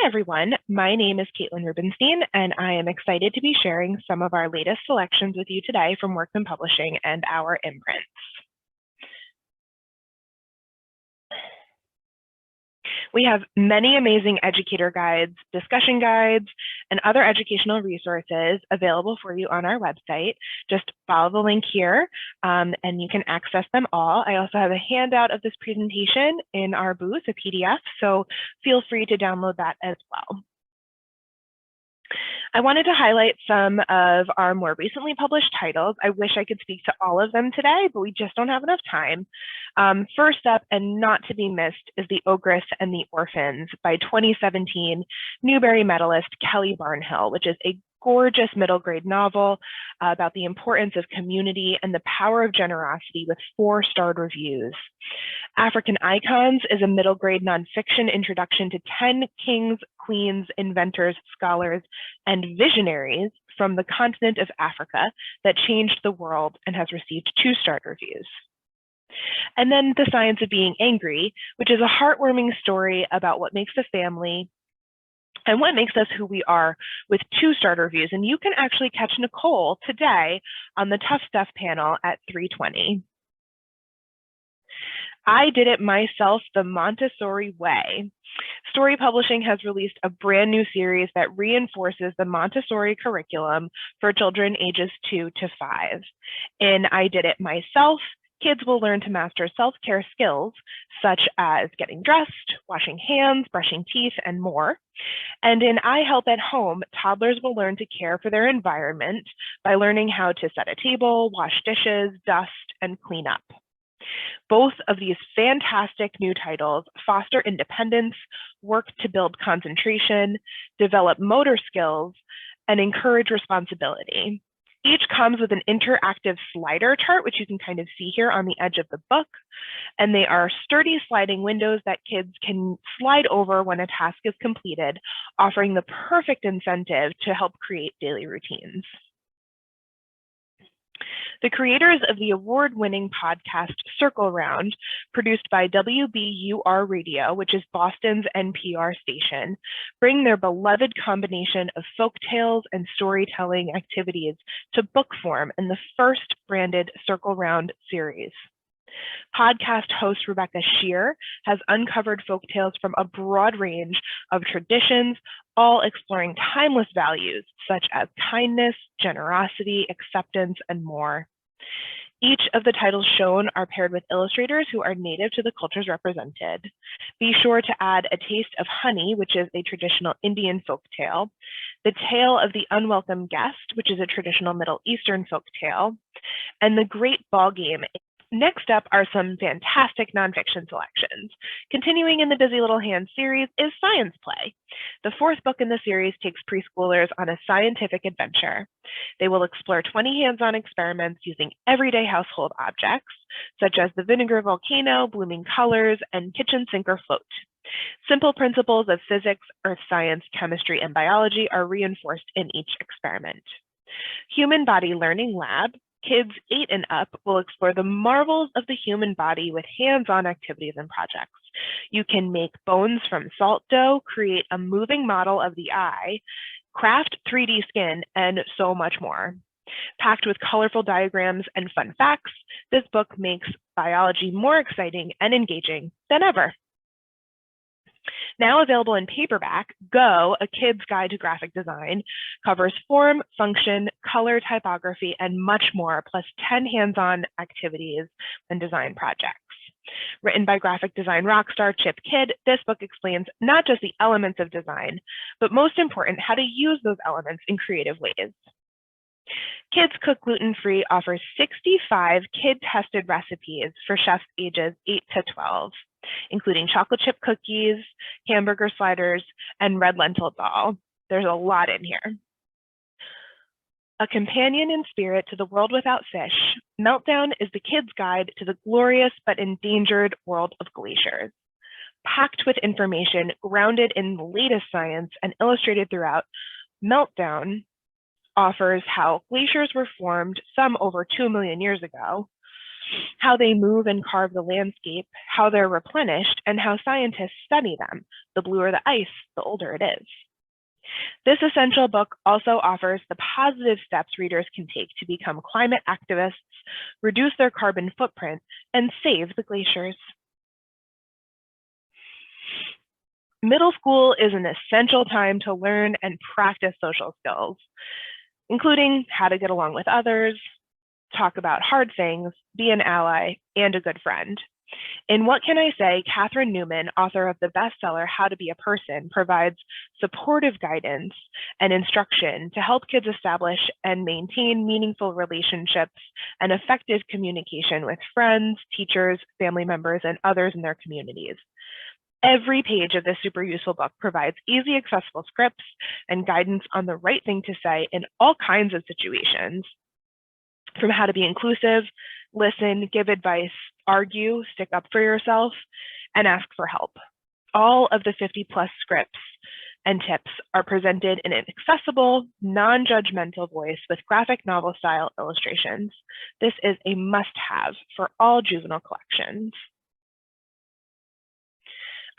Hi, everyone. My name is Caitlin Rubenstein, and I am excited to be sharing some of our latest selections with you today from Workman Publishing and our imprints. We have many amazing educator guides, discussion guides, and other educational resources available for you on our website. Just follow the link here and you can access them all. I also have a handout of this presentation in our booth, a PDF, so feel free to download that as well. I wanted to highlight some of our more recently published titles. I wish I could speak to all of them today, but we just don't have enough time. First up, and not to be missed, is The Ogress and the Orphans by 2017 Newbery medalist Kelly Barnhill, which is a gorgeous middle grade novel about the importance of community and the power of generosity with 4-starred reviews. African Icons is a middle grade nonfiction introduction to 10 kings, queens, inventors, scholars, and visionaries from the continent of Africa that changed the world and has received 2-star reviews. And then The Science of Being Angry, which is a heartwarming story about what makes a family and what makes us who we are, with 2-star reviews. And you can actually catch Nicole today on the Tough Stuff panel at 3:20. I Did It Myself, the Montessori Way. Story Publishing has released a brand new series that reinforces the Montessori curriculum for children ages 2 to 5. In I Did It Myself, kids will learn to master self-care skills such as getting dressed, washing hands, brushing teeth, and more. And in I Help at Home, toddlers will learn to care for their environment by learning how to set a table, wash dishes, dust, and clean up. Both of these fantastic new titles foster independence, work to build concentration, develop motor skills, and encourage responsibility. Each comes with an interactive slider chart, which you can kind of see here on the edge of the book. And they are sturdy sliding windows that kids can slide over when a task is completed, offering the perfect incentive to help create daily routines. The creators of the award-winning podcast Circle Round, produced by WBUR Radio, which is Boston's NPR station, bring their beloved combination of folk tales and storytelling activities to book form in the first branded Circle Round series. Podcast host Rebecca Shear has uncovered folktales from a broad range of traditions, all exploring timeless values such as kindness, generosity, acceptance, and more. Each of the titles shown are paired with illustrators who are native to the cultures represented. Be sure to add A Taste of Honey, which is a traditional Indian folktale, The Tale of the Unwelcome Guest, which is a traditional Middle Eastern folktale, and The Great Ball Game. Next up are some fantastic nonfiction selections. Continuing in the Busy Little Hands series is Science Play. The 4th book in the series takes preschoolers on a scientific adventure. They will explore 20 hands-on experiments using everyday household objects, such as the vinegar volcano, blooming colors, and kitchen sink or float. Simple principles of physics, earth science, chemistry, and biology are reinforced in each experiment. Human Body Learning Lab. Kids 8 and up will explore the marvels of the human body with hands-on activities and projects. You can make bones from salt dough, create a moving model of the eye, craft 3D skin, and so much more. Packed with colorful diagrams and fun facts, this book makes biology more exciting and engaging than ever. Now available in paperback, Go, A Kid's Guide to Graphic Design, covers form, function, color, typography, and much more, plus 10 hands-on activities and design projects. Written by graphic design rockstar Chip Kidd, this book explains not just the elements of design, but most important, how to use those elements in creative ways. Kids Cook Gluten-Free offers 65 kid-tested recipes for chefs ages 8 to 12, including chocolate chip cookies, hamburger sliders, and red lentil dal. There's a lot in here. A companion in spirit to the world without fish, Meltdown is the kids' guide to the glorious but endangered world of glaciers. Packed with information grounded in the latest science and illustrated throughout, Meltdown offers how glaciers were formed some over 2 million years ago, how they move and carve the landscape, how they're replenished, and how scientists study them. The bluer the ice, the older it is. This essential book also offers the positive steps readers can take to become climate activists, reduce their carbon footprint, and save the glaciers. Middle school is an essential time to learn and practice social skills, including how to get along with others, talk about hard things, be an ally, and a good friend. In What Can I Say, Catherine Newman, author of the bestseller How to Be a Person, provides supportive guidance and instruction to help kids establish and maintain meaningful relationships and effective communication with friends, teachers, family members, and others in their communities. Every page of this super useful book provides easy, accessible scripts and guidance on the right thing to say in all kinds of situations, from how to be inclusive, listen, give advice, argue, stick up for yourself, and ask for help. All of the 50+ scripts and tips are presented in an accessible, non-judgmental voice with graphic novel-style illustrations. This is a must-have for all juvenile collections.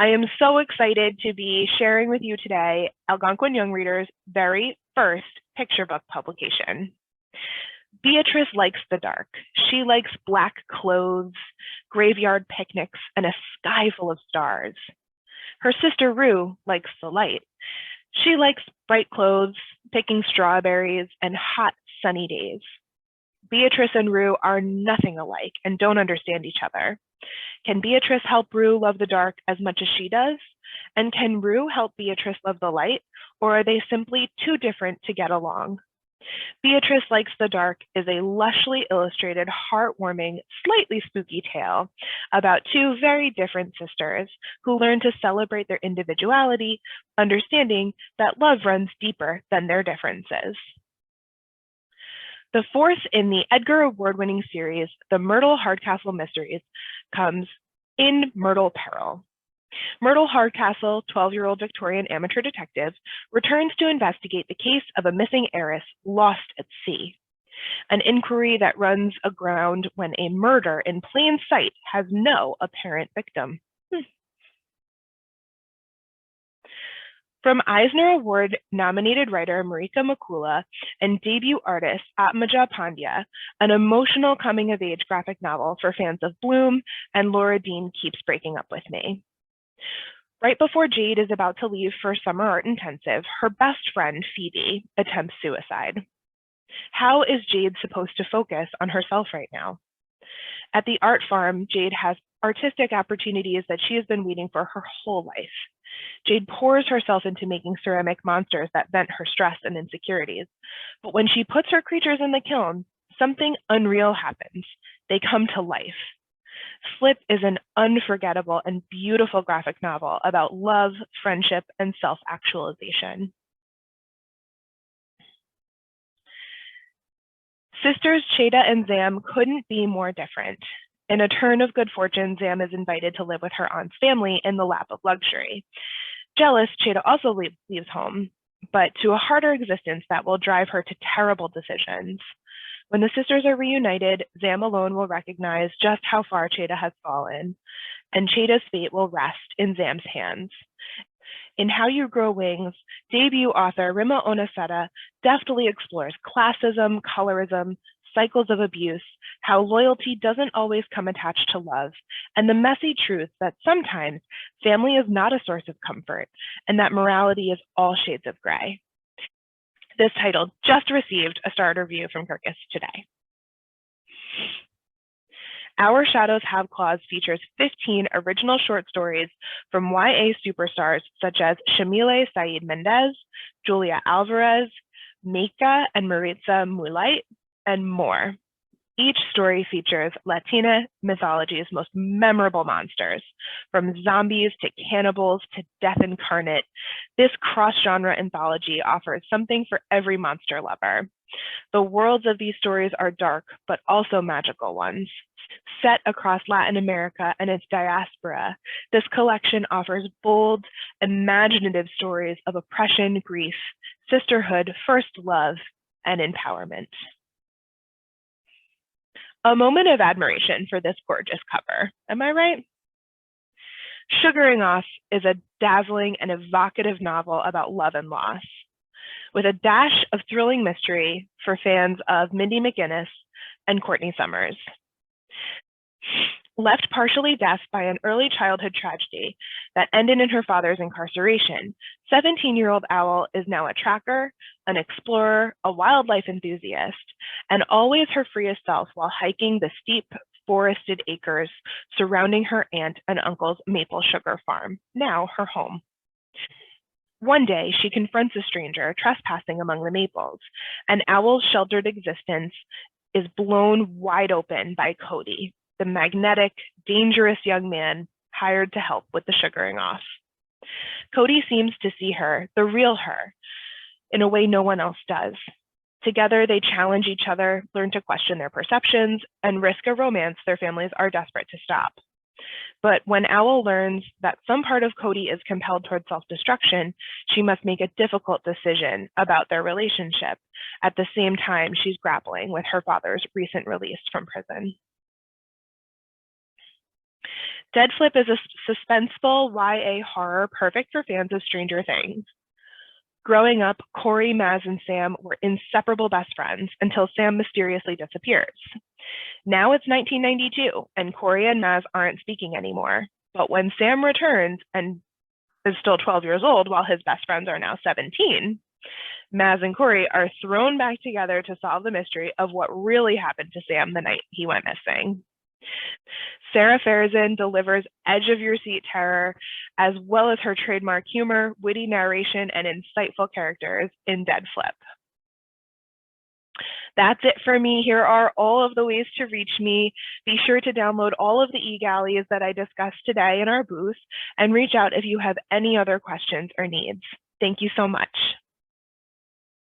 I am so excited to be sharing with you today Algonquin Young Readers' very first picture book publication. Beatrice likes the dark. She likes black clothes, graveyard picnics, and a sky full of stars. Her sister Rue likes the light. She likes bright clothes, picking strawberries, and hot, sunny days. Beatrice and Rue are nothing alike and don't understand each other. Can Beatrice help Rue love the dark as much as she does? And can Rue help Beatrice love the light, or are they simply too different to get along? Beatrice Likes the Dark is a lushly illustrated, heartwarming, slightly spooky tale about two very different sisters who learn to celebrate their individuality, understanding that love runs deeper than their differences. The fourth in the Edgar Award-winning series, The Myrtle Hardcastle Mysteries, comes in Myrtle Peril. Myrtle Hardcastle, 12-year-old Victorian amateur detective, returns to investigate the case of a missing heiress lost at sea. An inquiry that runs aground when a murder in plain sight has no apparent victim. From Eisner Award-nominated writer Marika Makula and debut artist Atmaja Pandya, an emotional coming-of-age graphic novel for fans of Bloom and Laura Dean Keeps Breaking Up With Me. Right before Jade is about to leave for summer art intensive, her best friend, Phoebe, attempts suicide. How is Jade supposed to focus on herself right now? At the art farm, Jade has artistic opportunities that she has been waiting for her whole life. Jade pours herself into making ceramic monsters that vent her stress and insecurities. But when she puts her creatures in the kiln, something unreal happens. They come to life. Slip is an unforgettable and beautiful graphic novel about love, friendship, and self-actualization. Sisters Cheda and Zam couldn't be more different. In a turn of good fortune, Zam is invited to live with her aunt's family in the lap of luxury. Jealous, Cheda also leaves home, but to a harder existence that will drive her to terrible decisions. When the sisters are reunited, Zam alone will recognize just how far Cheda has fallen, and Cheda's fate will rest in Zam's hands. In How You Grow Wings, debut author Rima Onaseta deftly explores classism, colorism, cycles of abuse, how loyalty doesn't always come attached to love, and the messy truth that sometimes family is not a source of comfort, and that morality is all shades of gray. This title just received a starred review from Kirkus today. Our Shadows Have Claws features 15 original short stories from YA superstars such as Shamile Saeed Mendez, Julia Alvarez, Meika and Maritza Mulait, and more. Each story features Latina mythology's most memorable monsters, from zombies to cannibals to death incarnate. This cross-genre anthology offers something for every monster lover. The worlds of these stories are dark, but also magical ones. Set across Latin America and its diaspora, this collection offers bold, imaginative stories of oppression, grief, sisterhood, first love, and empowerment. A moment of admiration for this gorgeous cover. Am I right? Sugaring Off is a dazzling and evocative novel about love and loss, with a dash of thrilling mystery for fans of Mindy McGinnis and Courtney Summers. Left partially deaf by an early childhood tragedy that ended in her father's incarceration, 17-year-old Owl is now a tracker, an explorer, a wildlife enthusiast, and always her freest self while hiking the steep, forested acres surrounding her aunt and uncle's maple sugar farm, now her home. One day, she confronts a stranger trespassing among the maples, and Owl's sheltered existence is blown wide open by Cody, the magnetic, dangerous young man hired to help with the sugaring off. Cody seems to see her, the real her, in a way no one else does. Together, they challenge each other, learn to question their perceptions, and risk a romance their families are desperate to stop. But when Owl learns that some part of Cody is compelled toward self-destruction, she must make a difficult decision about their relationship. At the same time, she's grappling with her father's recent release from prison. Dead Flip is a suspenseful YA horror perfect for fans of Stranger Things. Growing up, Corey, Maz, and Sam were inseparable best friends until Sam mysteriously disappears. Now it's 1992, and Corey and Maz aren't speaking anymore. But when Sam returns and is still 12 years old while his best friends are now 17, Maz and Corey are thrown back together to solve the mystery of what really happened to Sam the night he went missing. Sarah Farzan delivers edge-of-your-seat terror, as well as her trademark humor, witty narration, and insightful characters in Dead Flip. That's it for me. Here are all of the ways to reach me. Be sure to download all of the e-galleys that I discussed today in our booth, and reach out if you have any other questions or needs. Thank you so much.